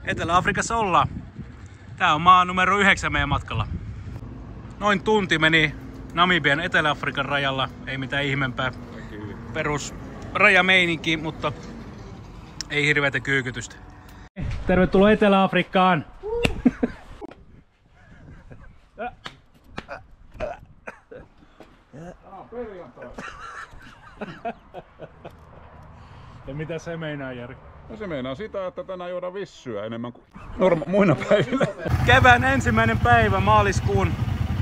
Etelä-Afrikassa ollaan. Tää on maa numero 9 meidän matkalla. Noin tunti meni Namibian Etelä-Afrikan rajalla. Ei mitään ihmeempää. Perus rajameininki, mutta ei hirveätä kyykytystä. Tervetuloa Etelä-Afrikkaan! Ja mitä se meinaa, Jari? No se meinaa sitä, että tänään juodaan vissyä enemmän kuin muina päivinä. Kevään ensimmäinen päivä, maaliskuun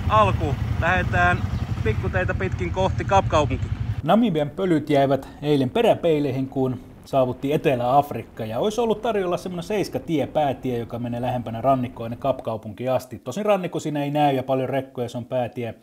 alku. Lähdetään pikkuteitä pitkin kohti Kapkaupunkia. Namibian pölyt jäivät eilen peräpeileihin, kun saavuttiin Etelä-Afrikka. Ja olisi ollut tarjolla semmoinen 7 päätie, joka menee lähempänä rannikkoa ennen Kapkaupunkiin asti. Tosin rannikko siinä ei näy ja paljon rekkoja, se on päätie,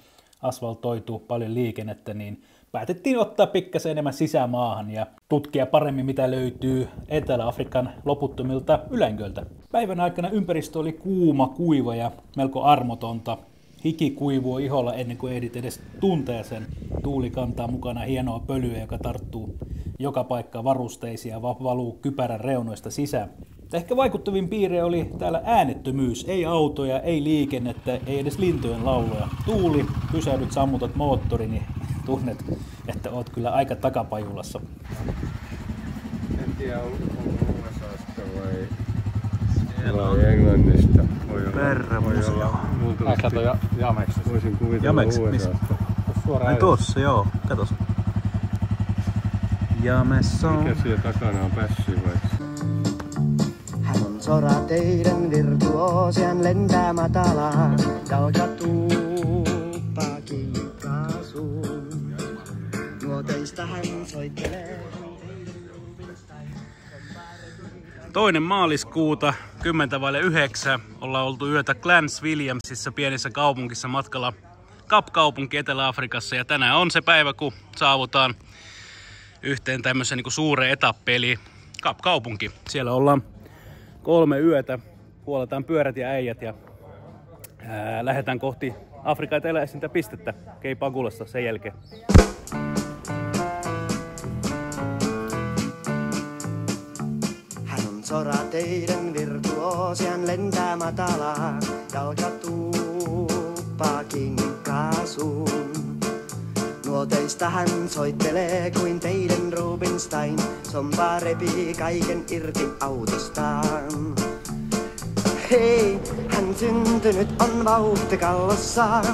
asfaltoituu, paljon liikennettä, niin päätettiin ottaa pikkasen enemmän sisämaahan ja tutkia paremmin, mitä löytyy Etelä-Afrikan loputtomilta ylängöiltä. Päivän aikana ympäristö oli kuuma, kuiva ja melko armotonta. Hiki kuivuu iholla ennen kuin ehdit edes tuntee sen. Tuuli kantaa mukana hienoa pölyä, joka tarttuu joka paikkaan varusteisiin ja valuu kypärän reunoista sisään. Ehkä vaikuttavin piirre oli täällä äänettömyys. Ei autoja, ei liikennettä, ei edes lintujen lauluja. Tuuli, pysähdyt, sammutat moottorin, niin tunnet, että oot kyllä aika takapajulassa. En tiedä, onko USAsta vai Englannista. Kato Jameksesta. Voisin kuvitella USAsta. Ai tuossa, joo. Katos. James on. Mikä siellä takana on pässi vai? Hän on sorateiden virtuoosian lentää matalaa, jalkatuuppaa kiinni kaasuun. Nuoteista hän soittelee. Toinen maaliskuuta 10:09 ollaan oltu yötä Clarence Williamsissa pienessä kaupungissa matkalla Kapkaupunki Etelä-Afrikassa. Ja tänään on se päivä, kun saavutaan yhteen tämmöisen niin suureen etappiin, eli Kapkaupunki. Siellä ollaan 3 yötä, huoletaan pyörät ja äijät ja lähdetään kohti Afrikan eteläisintä pistettä Cape Agulasta sen jälkeen. Hän on sorateiden virtuoosian lentää matalaa, jalkatuuppaa kiinni kaasuun. Nuoteista hän soittelee kuin teidän Rubinstein, sompa repii kaiken irti autostaan. Hei, hän syntynyt on vauhtikallossaan.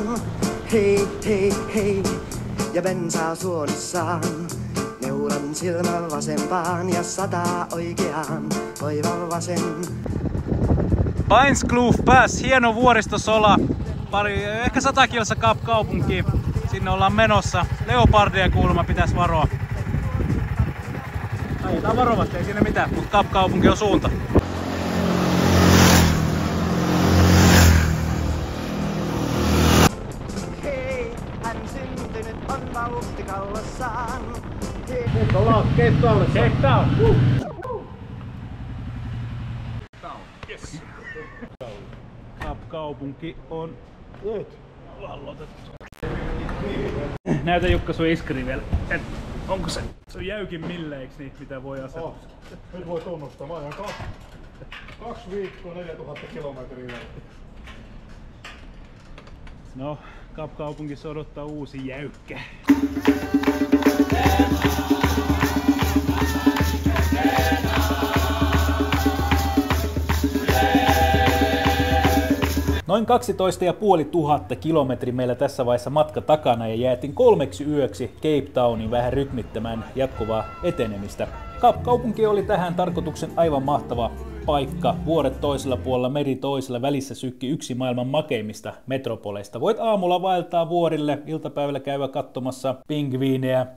Hei, hei, hei, ja bensaa suonissaan. Neulan silmä vasempaan ja 100 oikeaan, oiva vasen. Painskloof Pass, hieno vuoristosola, ehkä 100 kilsa Kapkaupunkiin. Sinne ollaan menossa. Leopardia kuulemma pitäisi varoa. Ajetaan varovasti, ei siinä mitään, mutta Kapkaupunki on suunta. Hei, hän syntynyt on vauhtikallossaan. Nyt ollaan Cape Townissa. Cape Town! Yes. Kapkaupunki on vallotettu. Näytä Jukka sun iskri vielä. Onko se? Se on jäykin milleiksi niitä, mitä voi asettaa. Nyt voi tunnustaa. Mä ajan 2 viikkoa 4000 kilometriä. No, Kapkaupungissa odottaa uusi jäykkä. Noin 12 500 kilometriä meillä tässä vaiheessa matka takana ja jäätiin 3 yöksi Cape Towniin vähän rytmittämään jatkuvaa etenemistä. Kapkaupunki oli tähän tarkoituksen aivan mahtava paikka. Vuoret toisella puolella, meri toisella, välissä sykki yksi maailman makeimmista metropoleista. Voit aamulla vaeltaa vuorille, iltapäivällä käydä katsomassa pingviinejä,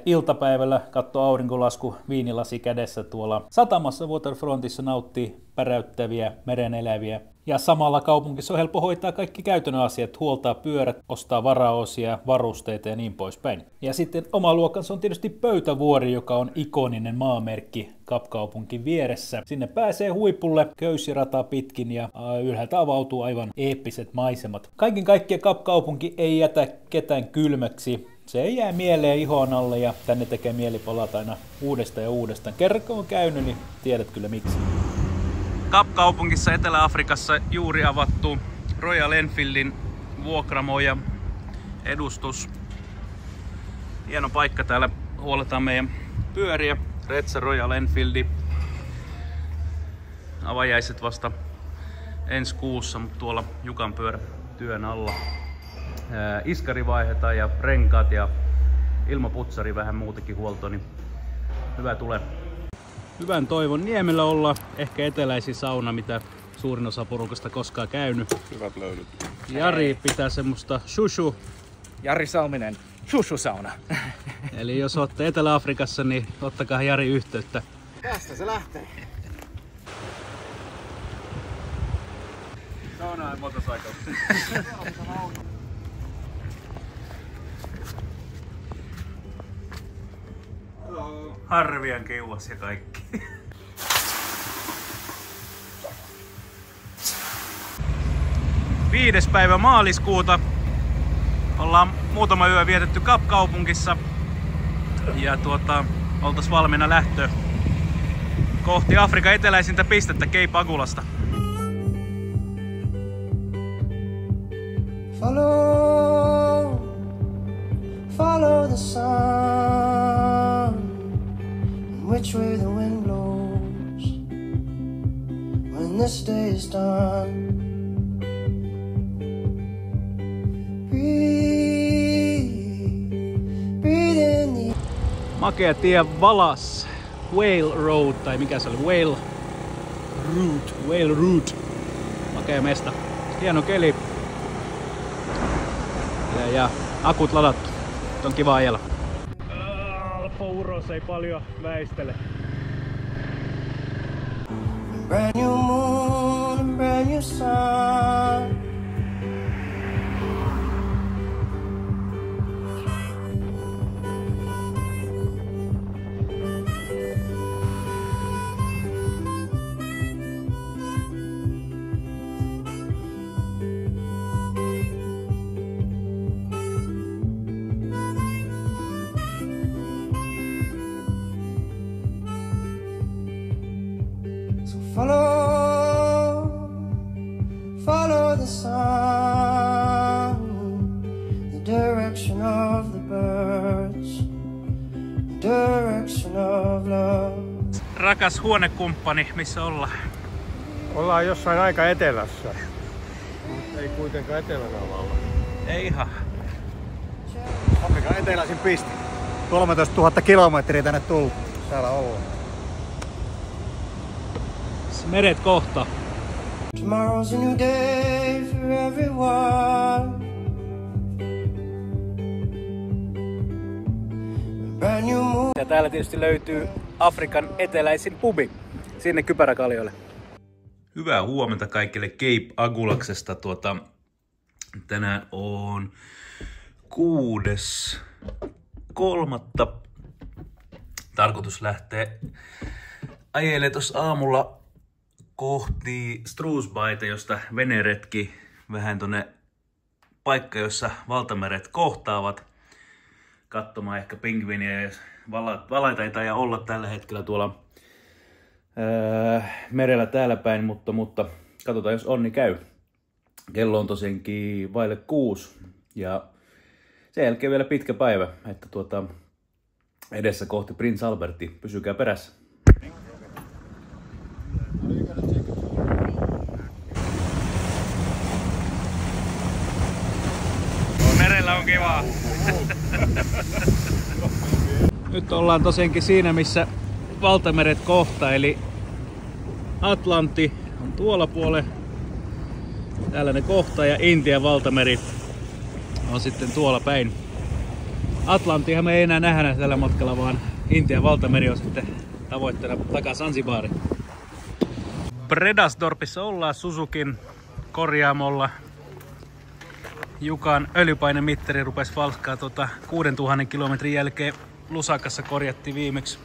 iltapäivällä katsoa aurinkolasku viinilasi kädessä tuolla satamassa Waterfrontissa nauttii päräyttäviä mereneläviä. Ja samalla kaupungissa on helppo hoitaa kaikki käytännön asiat, huoltaa pyörät, ostaa varaosia, varusteita ja niin poispäin. Ja sitten oma luokkansa on tietysti Pöytävuori, joka on ikoninen maamerkki Kapkaupunkin vieressä. Sinne pääsee huipulle köysirataa pitkin ja ylhäältä avautuu aivan eeppiset maisemat. Kaiken kaikkiaan Kapkaupunki ei jätä ketään kylmäksi. Se ei jää mieleen ihoon alle ja tänne tekee mieli palata aina uudestaan ja uudestaan. Kerran kun on käynyt, niin tiedät kyllä miksi. Cap-kaupungissa Etelä-Afrikassa juuri avattu Royal Enfieldin vuokramo ja edustus. Hieno paikka, täällä huoletaan meidän pyöriä. Retsa Royal Enfieldi. Avajaiset vasta ensi kuussa, mutta tuolla Jukan pyörä työn alla. Iskari vaihdetaan ja renkaat ja ilmaputsari vähän muutakin huolto, niin hyvä tulee. Hyvän toivon Niemellä olla ehkä eteläisin sauna, mitä suurin osa porukasta koskaan käynyt. Hyvät löydyt. Jari pitää semmoista shushu. Jari Salminen, shushu-sauna. Eli jos olette Etelä-Afrikassa, niin ottakaa Jari yhteyttä. Tästä se lähtee. Sauna ja motorcycle. Harvian kiuas ja kaikki. Viides päivä maaliskuuta. Ollaan muutama yö vietetty Cap-kaupungissa. Ja oltais valmiina lähtö kohti Afrikan eteläisintä pistettä Cape Agulasta. Follow the sun, which way the wind blows when this day is done. Breathe in the Makea tie Valas Whale Road, tai mikä se oli? Whale Route. Makea mesta. Hieno keli. Ja akut ladattu. On kiva ajella. Alfa Uros ei paljon väistele. brand new moon and brand new sun. Follow the sun, the direction of the birds, the direction of love. Rakas huonekumppani, missä ollaan? Ollaan jossain aika etelässä. Ei kuitenkaan etelärannalla. Ei ihan. Afrikan eteläisin piste. 13 000 kilometriä tänne tullut. Täällä ollaan. Meret kohta. Tomorrow's a new day for everyone. Brand new moon. Ja täällä tietysti löytyy Afrikan eteläisin pubi. Sinne Kypäräkaljoille. Hyvää huomenta kaikille Cape Agulaksesta. Tänään on 6.3. Tarkoitus lähteä ajelemaan tuossa aamulla kohti Struisbaita, josta veneretki vähän tonne paikka, jossa valtameret kohtaavat. Katsomaan ehkä pingviiniä ja valaita ei taida olla tällä hetkellä tuolla merellä täällä päin, mutta katsotaan jos onni käy. Kello on tosiaankin vaille 6 ja sen jälkeen vielä pitkä päivä, että edessä kohti Prince Alberti. Pysykää perässä. Merellä on kivaa. Nyt ollaan tosiaankin siinä, missä valtameret kohtaa, eli Atlantti on tuolla puolella. Täällä ne kohtaa ja Intian valtameri on sitten tuolla päin. Atlanttihan me ei enää nähdä tällä matkalla, vaan Intian valtameri on sitten tavoitteena takas Zanzibariin. Bredasdorpissa ollaan Suzukin korjaamolla. Jukan öljypainemittari rupesi falskaa 6000 kilometrin jälkeen. Lusakassa korjattiin viimeksi.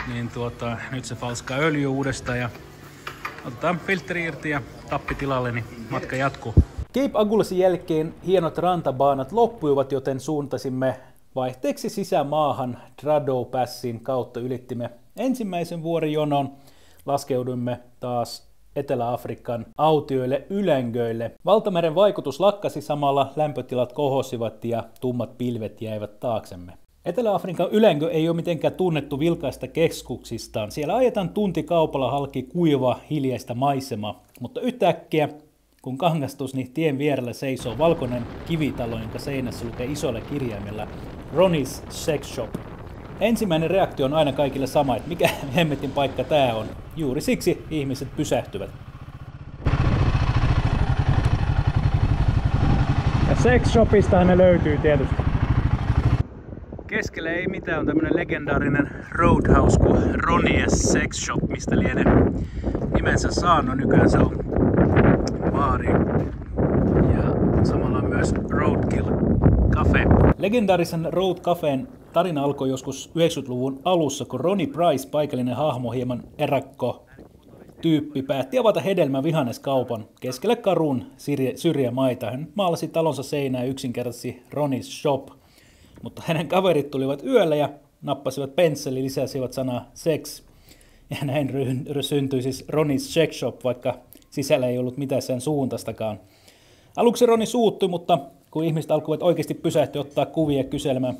Niin nyt se falskaa öljy uudestaan ja otetaan filtteri irti ja tappi tilalle, niin matka jatkuu. Cape Agulasin jälkeen hienot rantabaanat loppuivat, joten suuntasimme vaihteeksi sisämaahan Drado Passin kautta. Ylittimme ensimmäisen vuorijonon laskeudumme taas Etelä-Afrikan autioille ylänköille. Valtameren vaikutus lakkasi samalla, lämpötilat kohosivat ja tummat pilvet jäivät taaksemme. Etelä-Afrikan ylänkö ei ole mitenkään tunnettu vilkaista keskuksistaan. Siellä ajetaan tuntikaupalla halki kuiva, hiljaista maisemaa, mutta yhtäkkiä kun kangastus, niin tien vierellä seisoo valkoinen kivitalo, jonka seinässä lukee isolla kirjaimella Ronnie's Sex Shop. Ensimmäinen reaktio on aina kaikille sama, että mikä hemmetin paikka tää on. Juuri siksi ihmiset pysähtyvät. Ja sex shopistahan ne löytyy tietysti. Keskellä ei mitään, on tämmönen legendaarinen roadhouse kuin Ronnie's Sex Shop, mistä lienen nimensä saanut. Nykyään se on baari ja samalla myös Roadkill Cafe. Legendaarisen Road Cafeen tarina alkoi joskus 90-luvun alussa, kun Ronnie Price, paikallinen hahmo, hieman erakko tyyppi, päätti avata hedelmävihanneskaupan keskelle Karun syrjämaita. Hän maalasi talonsa seinään yksinkertaisesti Ronnie's Shop, mutta hänen kaverit tulivat yöllä ja nappasivat pensseli, lisäsivät sanaa sex. Ja näin syntyi siis Ronnie's Sex Shop, vaikka sisällä ei ollut mitään sen suuntaistakaan. Aluksi Ronnie suuttui, mutta kun ihmiset alkoivat oikeasti pysähtyä, ottaa kuvia, kyselemään,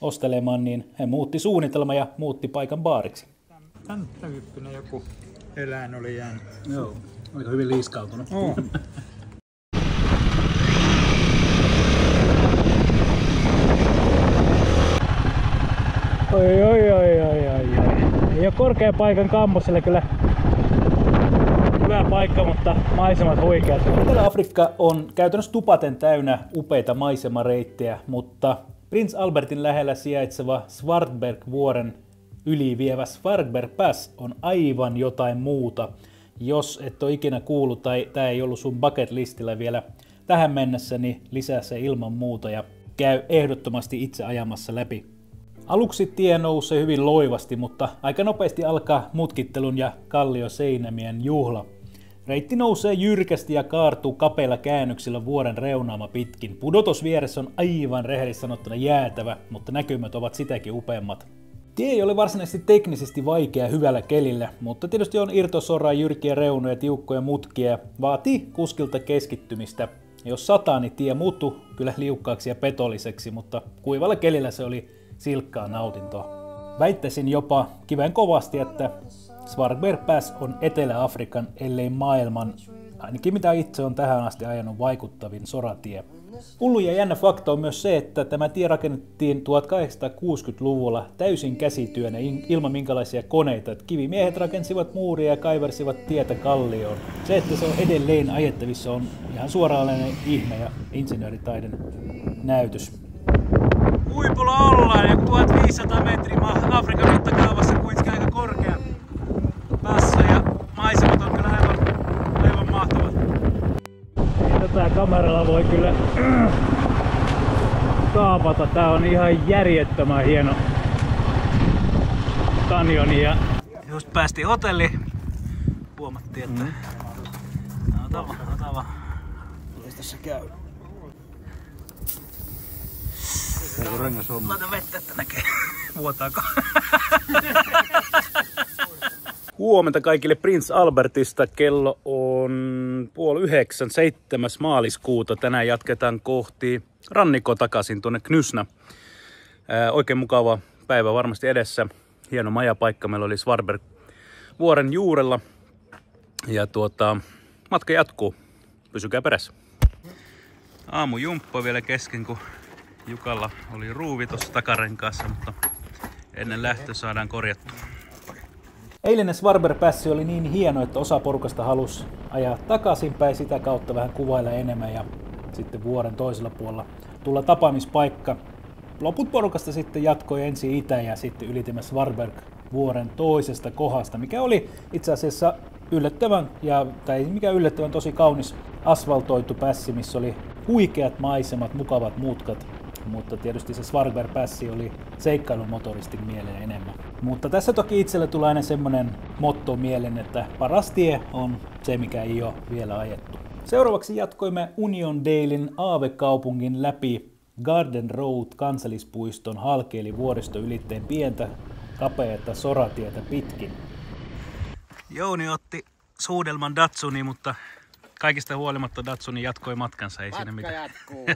ostelemaan, niin hän muutti suunnitelma ja muutti paikan baariksi. Tän tyyppinen joku eläin oli jäänyt. Joo, aika hyvin liiskautunut. Oh. Oi. Ei ole korkean paikan kammoselle kyllä hyvä paikka, mutta maisemat huikeat. Etelä-Afrikka on käytännössä tupaten täynnä upeita maisemareittejä, mutta Prince Albertin lähellä sijaitseva Swartberg-vuoren ylivievä Swartberg Pass on aivan jotain muuta. Jos et ole ikinä kuullut tai tämä ei ollut sun bucket listillä vielä tähän mennessä, niin lisää se ilman muuta ja käy ehdottomasti itse ajamassa läpi. Aluksi tie nousee hyvin loivasti, mutta aika nopeasti alkaa mutkittelun ja kallioseinämien juhla. Reitti nousee jyrkästi ja kaartuu kapeilla käännöksillä vuoren reunaama pitkin. Pudotus vieressä on aivan rehellisesti sanottuna jäätävä, mutta näkymät ovat sitäkin upeammat. Tie ei ole varsinaisesti teknisesti vaikea hyvällä kelillä, mutta tietysti on irtosoraa, jyrkiä reunoja, tiukkoja mutkia ja vaatii kuskilta keskittymistä. Jos sataa, niin tie muuttuu kyllä liukkaaksi ja petolliseksi, mutta kuivalla kelillä se oli silkkaa nautintoa. Väittäisin jopa kiven kovasti, että Swartberg Pass on Etelä-Afrikan, ellei maailman, ainakin mitä itse on tähän asti ajanut, vaikuttavin soratie. Hullu ja jännä fakta on myös se, että tämä tie rakennettiin 1860-luvulla täysin käsityönä ilman minkälaisia koneita. Että kivimiehet rakensivat muuria ja kaiversivat tietä kallioon. Se, että se on edelleen ajettavissa, on ihan suoranainen ihme ja insinööritaiden näytös. Huipulla ollaan, joku 1500 metriä Afrikan mittakaavassa, kuitenkin aika korkea passa ja maisemat on kyllä aivan mahtavat. Tätä kameralla voi kyllä kaapata, tää on ihan järjettömän hieno kanjoni ja just päästiin hotelliin, huomattiin, että ota vaan. Mitäs tässä käy? Laita vettä, että näkee. Vuotaako? Huomenta kaikille Prince Albertista. Kello on 8:30, 7. maaliskuuta. Tänään jatketaan kohti rannikkoa takaisin tuonne Knysna. Oikein mukava päivä varmasti edessä. Hieno majapaikka. Meillä oli Swartberg vuoren juurella. Ja matka jatkuu. Pysykää perässä. Aamujumppa vielä kesken, kun Jukalla oli ruuvi tuossa takarenkaassa, mutta ennen lähtö saadaan korjattua. Eilinen Swartberg Pass oli niin hieno, että osa porukasta halusi ajaa takaisinpäin, sitä kautta vähän kuvailla enemmän ja sitten vuoren toisella puolella tulla tapaamispaikka. Loput porukasta sitten jatkoi ensin itä ja sitten ylitimme Swartberg vuoren toisesta kohdasta, mikä oli itse asiassa yllättävän, tosi kaunis asfaltoitu pässi, missä oli huikeat maisemat, mukavat mutkat. Mutta tietysti se Swartberg Pass oli seikkailumotoristin mieleen enemmän. Mutta tässä toki itselle tulee aina semmonen motto mieleen, että paras tie on se, mikä ei ole vielä ajettu. Seuraavaksi jatkoimme Uniondalein aavekaupungin läpi Garden Road kansallispuiston halki eli vuoristoylitteen pientä kapeata soratietä pitkin. Jouni otti suudelman Datsuni, mutta kaikista huolimatta Datsuni jatkoi matkansa. Ei siinä mitään. Jatkuu.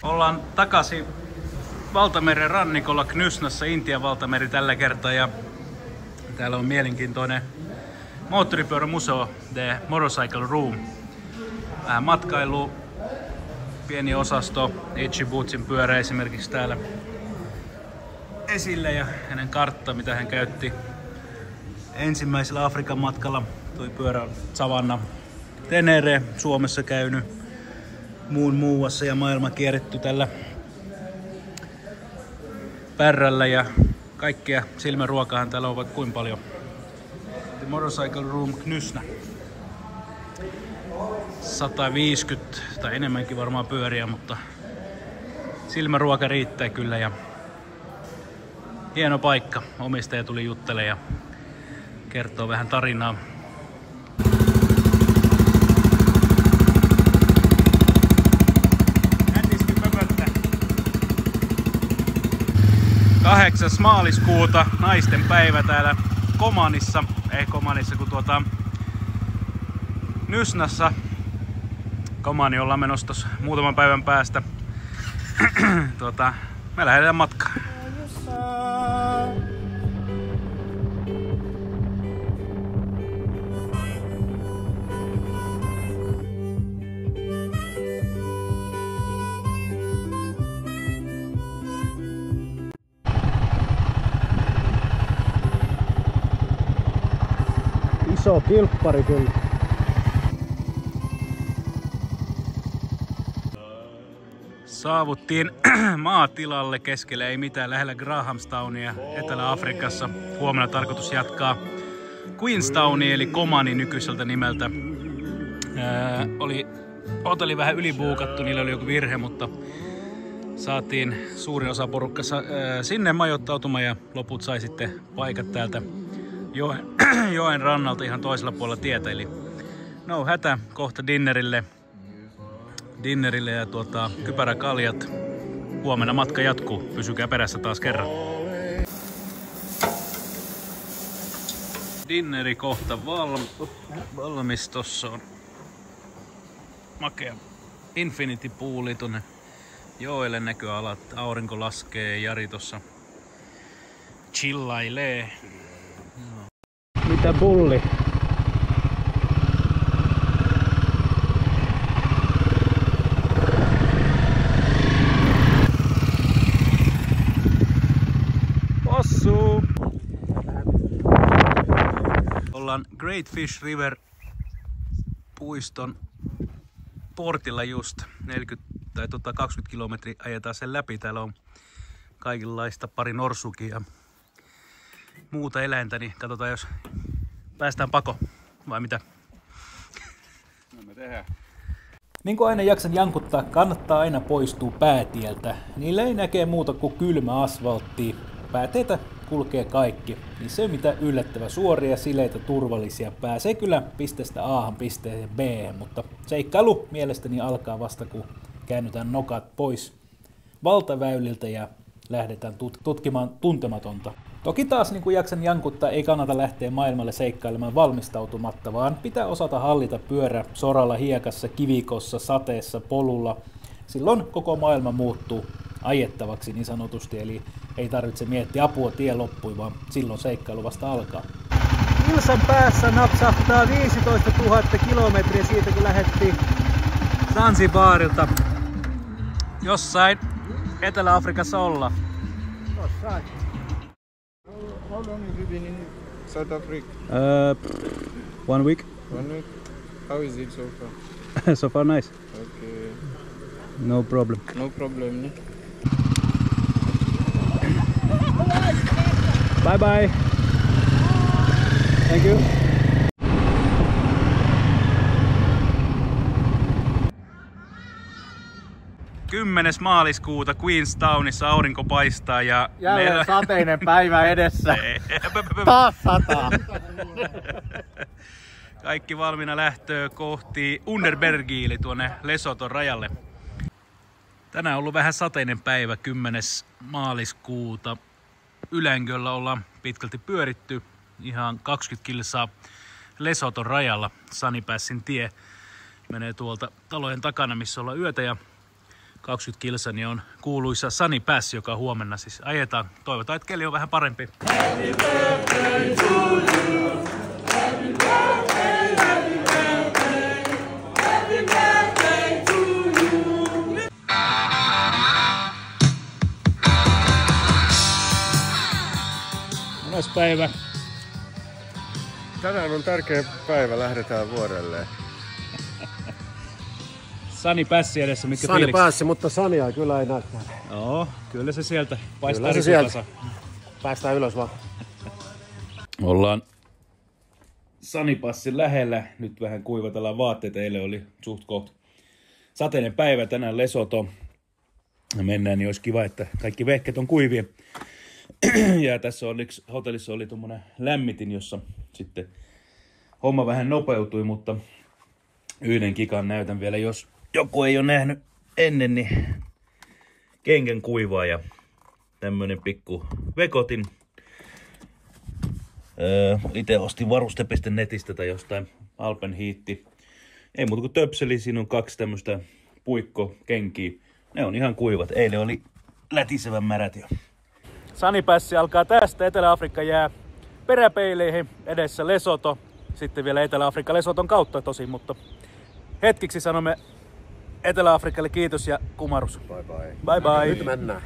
Ollaan takaisin Valtameren rannikolla Knysnassa, Intian valtameri tällä kertaa. Ja täällä on mielenkiintoinen moottoripyörämuseo, The Motorcycle Room. Vähän matkailua, pieni osasto, Itchy Bootsin pyörä esimerkiksi täällä esille ja hänen kartta, mitä hän käytti ensimmäisellä Afrikan matkalla. Toi pyörä Savanna Tenere, Suomessa käynyt muun muassa ja maailma kierretty tällä pärrällä ja kaikkea silmäruokaahan täällä on vaikka kuinka paljon. The Motorcycle Room Knysna. 150 tai enemmänkin varmaan pyöriä, mutta silmäruoka riittää kyllä ja hieno paikka. Omistaja tuli juttelemaan ja kertoo vähän tarinaa. Nätisti pöpöttä. 8. maaliskuuta, naisten päivä täällä Komanissa. Ei Komanissa, kun Knysnassa. Komani ollaan menossa tossa muutaman päivän päästä. Me lähdetään matkaan. Iso kilppari kyllä. Saavuttiin maatilalle keskelle ei mitään, lähellä Grahamstownia Etelä-Afrikassa. Huomenna tarkoitus jatkaa Queenstownia eli Komani nykyiseltä nimeltä. Oli hotelli vähän ylibuukattu, niillä oli joku virhe, mutta saatiin suurin osa porukka sinne majoittautumaan ja loput sai sitten paikat täältä joen rannalta ihan toisella puolella tietä. Eli no hätä, kohta dinnerille ja kypäräkaljat. Huomenna matka jatkuu. Pysykää perässä taas kerran. Dinneri kohta valmis. Tossa on makea Infinity Pooli tonne joelle näköalat. Aurinko laskee, Jari tossa chillailee. Mitä bulli? Possu! Ollaan Great Fish River puiston portilla just 20 kilometriä ajetaan sen läpi. Täällä on kaikenlaista, pari norsukia ja muuta eläintä, niin katsotaan jos päästään pakoon vai mitä. No me tehdään. Niin kuin aina jaksan jankuttaa, kannattaa aina poistua päätieltä. Niillä ei näkee muuta kuin kylmä asfalttia. Pääteitä kulkee kaikki. Niin se mitä yllättävä suoria, sileitä, turvallisia. Pääsee kyllä pisteestä A pisteeseen B, mutta seikkailu mielestäni alkaa vasta kun käännytään nokat pois valtaväyliltä ja lähdetään tutkimaan tuntematonta. Toki taas niin kuin jaksan jankuttaa, ei kannata lähteä maailmalle seikkailemaan valmistautumatta, vaan pitää osata hallita pyörä soralla, hiekassa, kivikossa, sateessa, polulla. Silloin koko maailma muuttuu ajettavaksi niin sanotusti, eli ei tarvitse miettiä apua tien loppui, vaan silloin seikkailu vasta alkaa. Ilsan päässä napsahtaa 15 000 kilometriä siitä kun lähdettiin Zanzibarilta. Jossain Etelä-Afrikassa olla. Jossain. How long have you been in South Africa? 1 week. 1 week. How is it so far? So far nice. Okay. No problem. No problem. Ne? Bye bye. Thank you. Kymmenes maaliskuuta Queenstownissa aurinko paistaa ja Jälleen sateinen päivä edessä. Taas sataa. Kaikki valmiina lähtöä kohti Underbergia eli tuonne Lesoton rajalle. Tänään on ollut vähän sateinen päivä, 10. maaliskuuta. Ylänköllä ollaan pitkälti pyöritty ihan 20 kilsaa Lesothon rajalla. Sunny Passin tie menee tuolta talojen takana, missä ollaan yötä, ja 20 kilsa niin on kuuluisa Sunny Pass, joka huomenna siis ajetaan. Toivotaan, että keli on vähän parempi. Happy birthday to you. Happy birthday, happy birthday. Happy birthday to you. Mones päivä? Tänään on tärkeä päivä, lähdetään vuorelle. Sunny Passi edessä, mitkä Sunny fiilikset? Passi, mutta Sania kyllä ei näyttää. Joo, kyllä se sieltä paistaa. Kyllä se sieltä. Päästään ylös vaan. Ollaan Sunny Passin lähellä. Nyt vähän kuivatellaan vaatteita. Eilen oli suht koht sateinen päivä, tänään Lesotho. Mennään, niin olisi kiva, että kaikki vehket on kuivia. Ja tässä hotellissa oli tuommoinen lämmitin, jossa sitten homma vähän nopeutui, mutta yhden kikan näytän vielä, jos joku ei ole nähnyt ennen, niin kengän kuivaa ja tämmönen pikku vekotin. Itse ostin varuste.netistä tai jostain Alpenhiitti. Ei muuta kuin töpseli, siinä on 2 tämmöistä puikkokenkiä. Ne on ihan kuivat. Eilen oli lätisevän märät jo. Sunny Pass alkaa tästä. Etelä-Afrikka jää peräpeileihin. Edessä Lesotho. Sitten vielä Etelä-Afrikka Lesothon kautta tosi, mutta hetkiksi sanomme Etelä-Afrikalle kiitos ja kumarus. Bye bye. Bye bye. Nyt mennään.